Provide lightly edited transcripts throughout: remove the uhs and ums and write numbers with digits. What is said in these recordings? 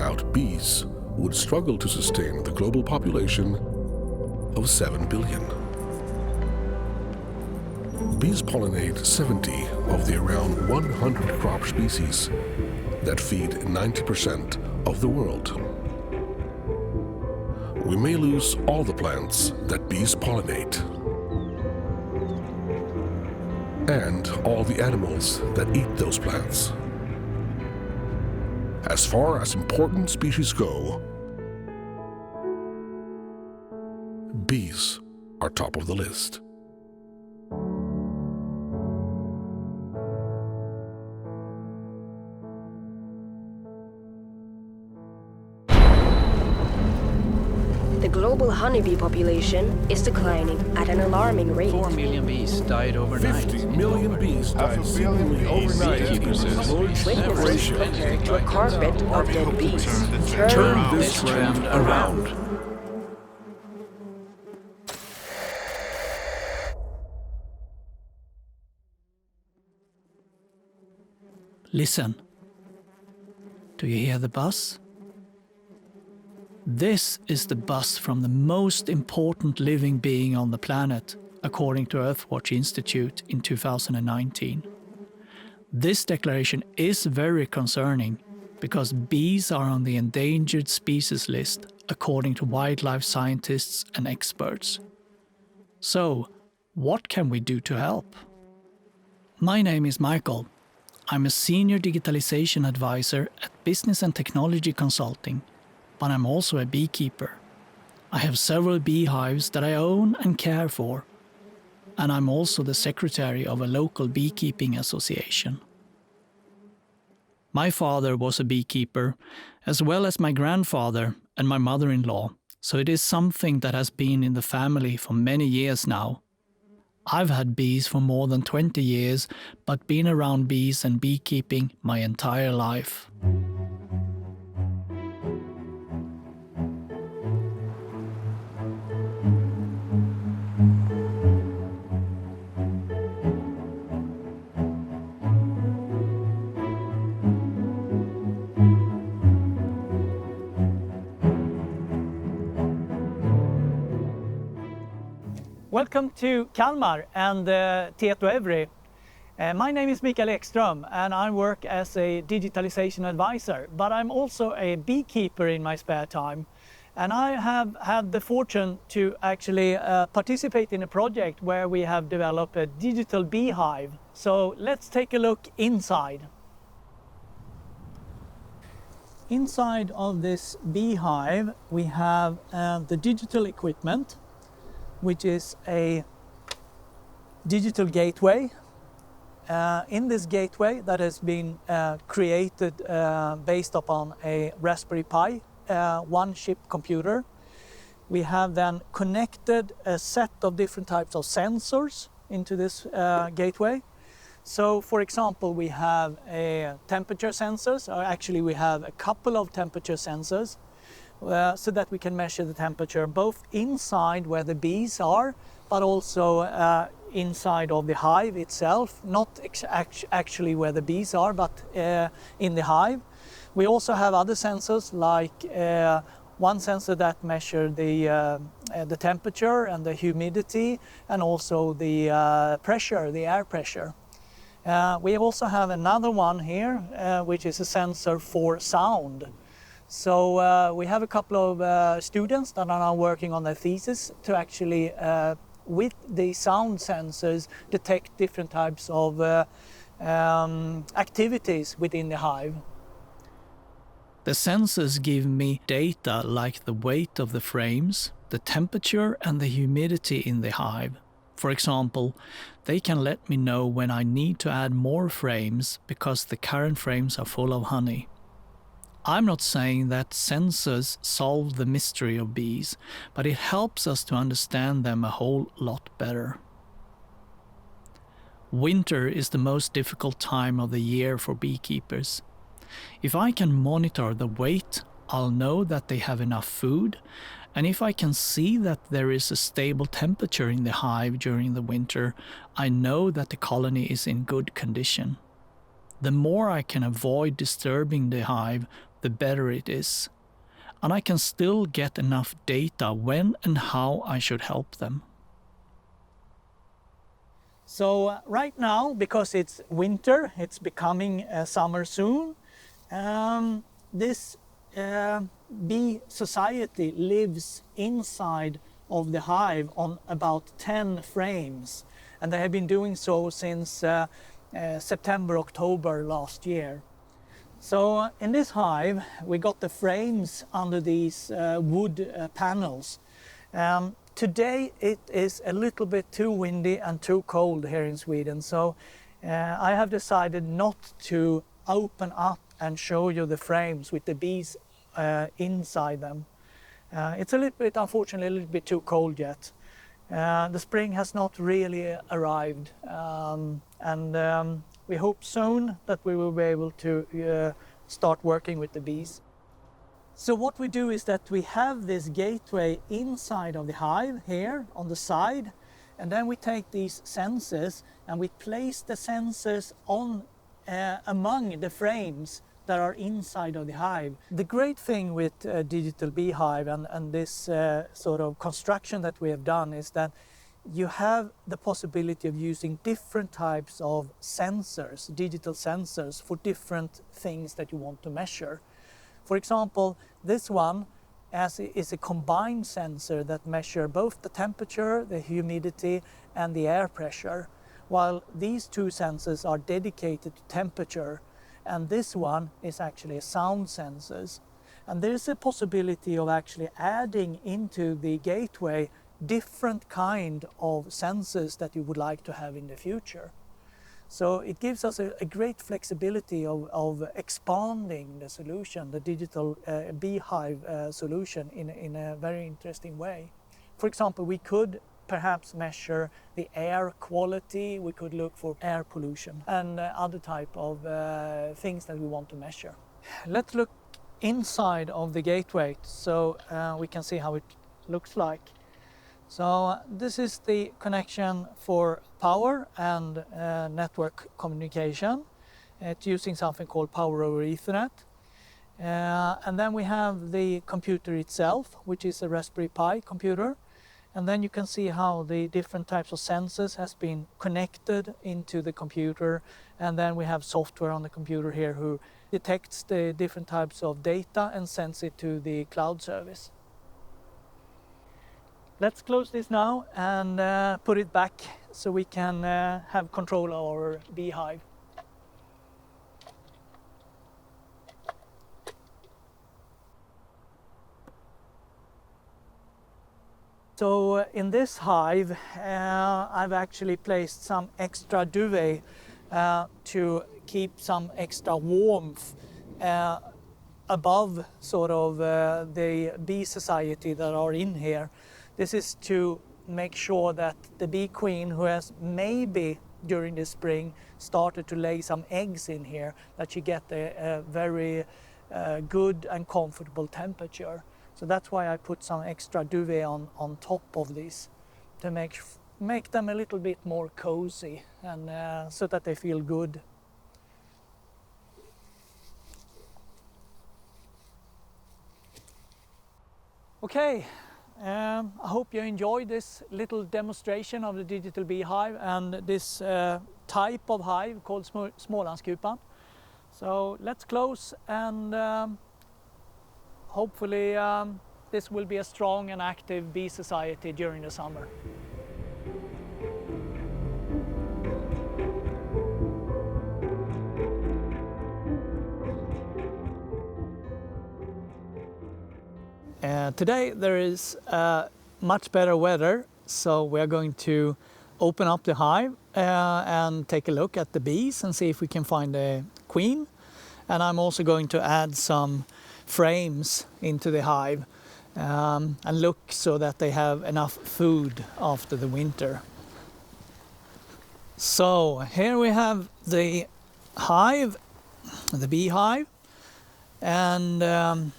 without bees would struggle to sustain the global population of 7 billion. Bees pollinate 70 of the around 100 crop species that feed 90% of the world. We may lose all the plants that bees pollinate, and all the animals that eat those plants. As far as important species go, bees are top of the list. The global honeybee population is declining at an alarming rate. 4 million bees died overnight. 50 million bees died seemingly overnight. Witnesses compared to a carpet of dead bees. Turn this trend around. Listen. Do you hear the buzz? This is the buzz from the most important living being on the planet, according to Earthwatch Institute in 2019. This declaration is very concerning because bees are on the endangered species list, according to wildlife scientists and experts. So, what can we do to help? My name is Michael. I'm a senior digitalization advisor at Business and Technology Consulting, but I'm also a beekeeper. I have several beehives that I own and care for, and I'm also the secretary of a local beekeeping association. My father was a beekeeper, as well as my grandfather and my mother-in-law, so it is something that has been in the family for many years now. I've had bees for more than 20 years, but been around bees and beekeeping my entire life. Welcome to Kalmar and TietoEVRY. My name is Mikael Ekström and I work as a digitalization advisor, but I'm also a beekeeper in my spare time. And I have had the fortune to actually participate in a project where we have developed a digital beehive. So let's take a look inside. Inside of this beehive we have the digital equipment, which is a digital gateway. In this gateway that has been created based upon a Raspberry Pi one-chip computer, we have then connected a set of different types of sensors into this gateway. So for example, we have a temperature sensors, or actually we have a couple of temperature sensors, so that we can measure the temperature both inside where the bees are, but also inside of the hive itself, not actually where the bees are, but in the hive. We also have other sensors, like one sensor that measures the temperature and the humidity, and also the pressure, the air pressure. We also have another one here, which is a sensor for sound. So we have a couple of students that are now working on their thesis to actually, with the sound sensors, detect different types of activities within the hive. The sensors give me data like the weight of the frames, the temperature and the humidity in the hive. For example, they can let me know when I need to add more frames because the current frames are full of honey. I'm not saying that sensors solve the mystery of bees, but it helps us to understand them a whole lot better. Winter is the most difficult time of the year for beekeepers. If I can monitor the weight, I'll know that they have enough food, and if I can see that there is a stable temperature in the hive during the winter, I know that the colony is in good condition. The more I can avoid disturbing the hive, the better it is. And I can still get enough data when and how I should help them. So right now, because it's winter, it's becoming summer soon, this bee society lives inside of the hive on about 10 frames, and they have been doing so since September, October last year. So in this hive we got the frames under these wood panels. Today it is a little bit too windy and too cold here in Sweden, so I have decided not to open up and show you the frames with the bees inside them. It's a little bit, unfortunately, a little bit too cold yet. The spring has not really arrived, and we hope soon that we will be able to start working with the bees. So what we do is that we have this gateway inside of the hive here on the side, and then we take these sensors and we place the sensors on among the frames that are inside of the hive. The great thing with Digital Beehive and this sort of construction that we have done is that you have the possibility of using different types of sensors, digital sensors, for different things that you want to measure. For example, this one is a combined sensor that measures both the temperature, the humidity and the air pressure, while these two sensors are dedicated to temperature, and this one is actually a sound sensors. And there is a possibility of actually adding into the gateway different kind of sensors that you would like to have in the future. So it gives us a great flexibility of expanding the solution, the digital beehive solution in a very interesting way. For example, we could perhaps measure the air quality, we could look for air pollution and other type of things that we want to measure. Let's look inside of the gateway so we can see how it looks like. So this is the connection for power and network communication. It's using something called power over Ethernet. And then we have the computer itself, which is a Raspberry Pi computer. And then you can see how the different types of sensors has been connected into the computer. And then we have software on the computer here who detects the different types of data and sends it to the cloud service. Let's close this now and put it back so we can have control of our beehive. So in this hive I've actually placed some extra duvet to keep some extra warmth above sort of the bee society that are in here. This is to make sure that the bee queen, who has maybe during the spring started to lay some eggs in here, that she get a very good and comfortable temperature. So that's why I put some extra duvet on top of this to make them a little bit more cozy and so that they feel good. Okay. I hope you enjoyed this little demonstration of the digital beehive and this type of hive called Smålandskupan. So let's close and hopefully this will be a strong and active bee society during the summer. Today there is much better weather, so we're going to open up the hive and take a look at the bees and see if we can find a queen. And I'm also going to add some frames into the hive and look so that they have enough food after the winter. So here we have the hive, the beehive, and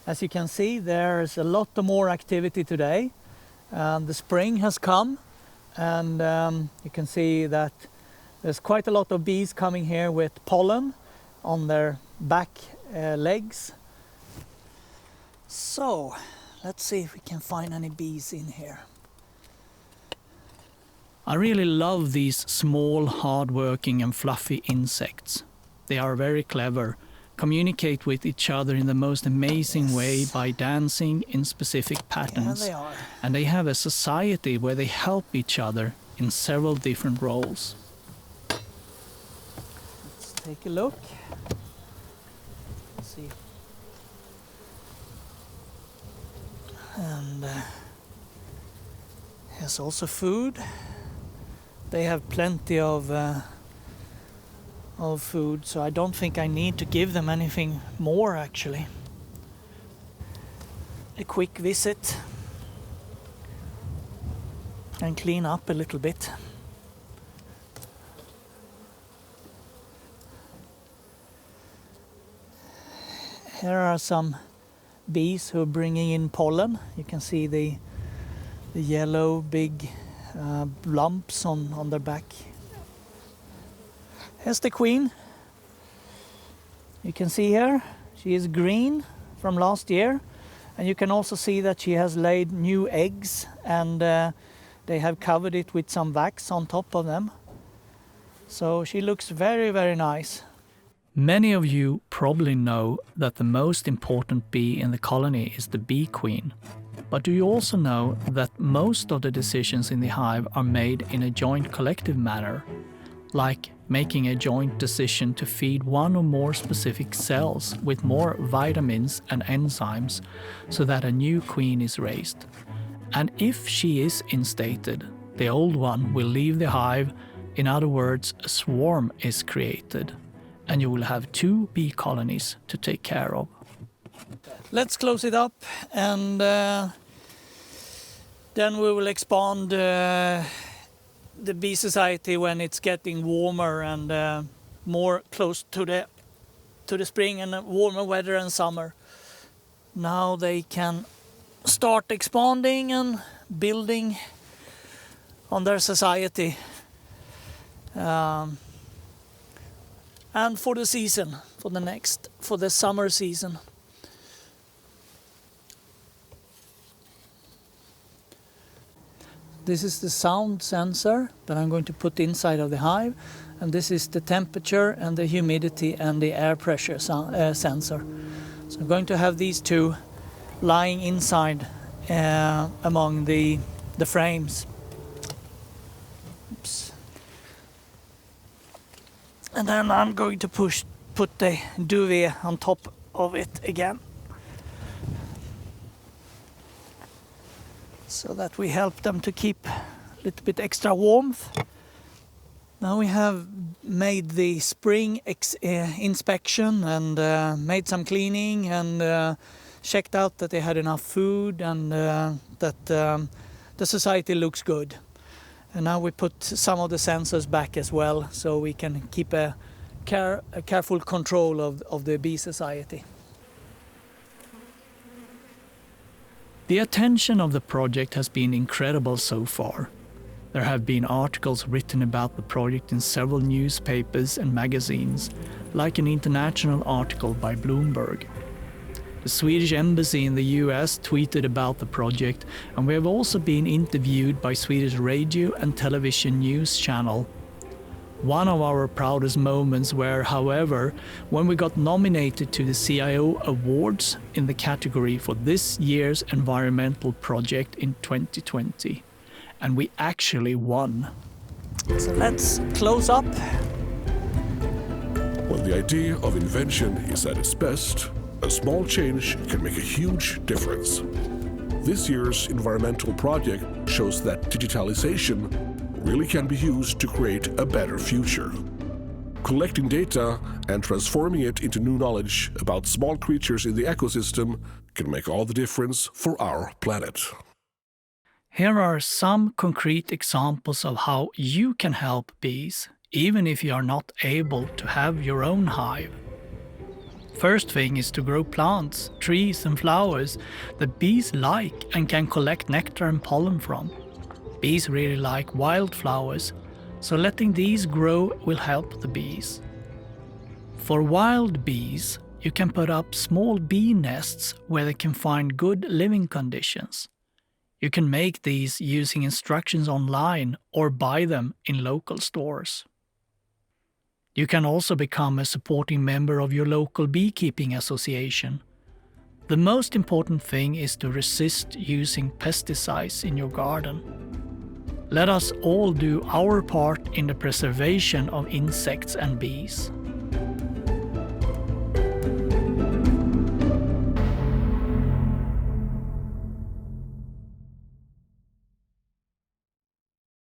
as you can see, there's a lot more activity today. The spring has come, and you can see that there's quite a lot of bees coming here with pollen on their back legs. So let's see if we can find any bees in here. I really love these small, hard-working and fluffy insects. They are very clever, communicate with each other in the most amazing way by dancing in specific patterns. There they are. And they have a society where they help each other in several different roles. Let's take a look. Let's see. And here's also food. They have plenty of food, so I don't think I need to give them anything more actually. A quick visit and clean up a little bit. Here are some bees who are bringing in pollen. You can see the yellow big lumps on their back. Here's the queen. You can see here, she is green from last year, and you can also see that she has laid new eggs, and they have covered it with some wax on top of them. So she looks very, very nice. Many of you probably know that the most important bee in the colony is the bee queen. But do you also know that most of the decisions in the hive are made in a joint collective manner, like making a joint decision to feed one or more specific cells with more vitamins and enzymes so that a new queen is raised. And if she is instated, the old one will leave the hive. In other words, a swarm is created, and you will have 2 bee colonies to take care of. Let's close it up, and then we will expand the bee society when it's getting warmer and more close to the spring and warmer weather and summer. Now they can start expanding and building on their society. And for the season, for the summer season. This is the sound sensor that I'm going to put inside of the hive, and this is the temperature and the humidity and the air pressure sensor. So I'm going to have these 2 lying inside among the frames. Oops. And then I'm going to put the duvet on top of it again, so that we help them to keep a little bit extra warmth. Now we have made the spring inspection and made some cleaning and checked out that they had enough food and that the society looks good. And now we put some of the sensors back as well, so we can keep a careful control of the bee society. The attention of the project has been incredible so far. There have been articles written about the project in several newspapers and magazines, like an international article by Bloomberg. The Swedish Embassy in the US tweeted about the project, and we have also been interviewed by Swedish radio and television news channel. One of our proudest moments were, however, when we got nominated to the CIO Awards in the category for this year's environmental project in 2020. And we actually won. So let's close up. When the idea of invention is at its best, a small change can make a huge difference. This year's environmental project shows that digitalization really can be used to create a better future. Collecting data and transforming it into new knowledge about small creatures in the ecosystem can make all the difference for our planet. Here are some concrete examples of how you can help bees, even if you are not able to have your own hive. First thing is to grow plants, trees and flowers that bees like and can collect nectar and pollen from. Bees really like wildflowers, so letting these grow will help the bees. For wild bees, you can put up small bee nests where they can find good living conditions. You can make these using instructions online or buy them in local stores. You can also become a supporting member of your local beekeeping association. The most important thing is to resist using pesticides in your garden. Let us all do our part in the preservation of insects and bees.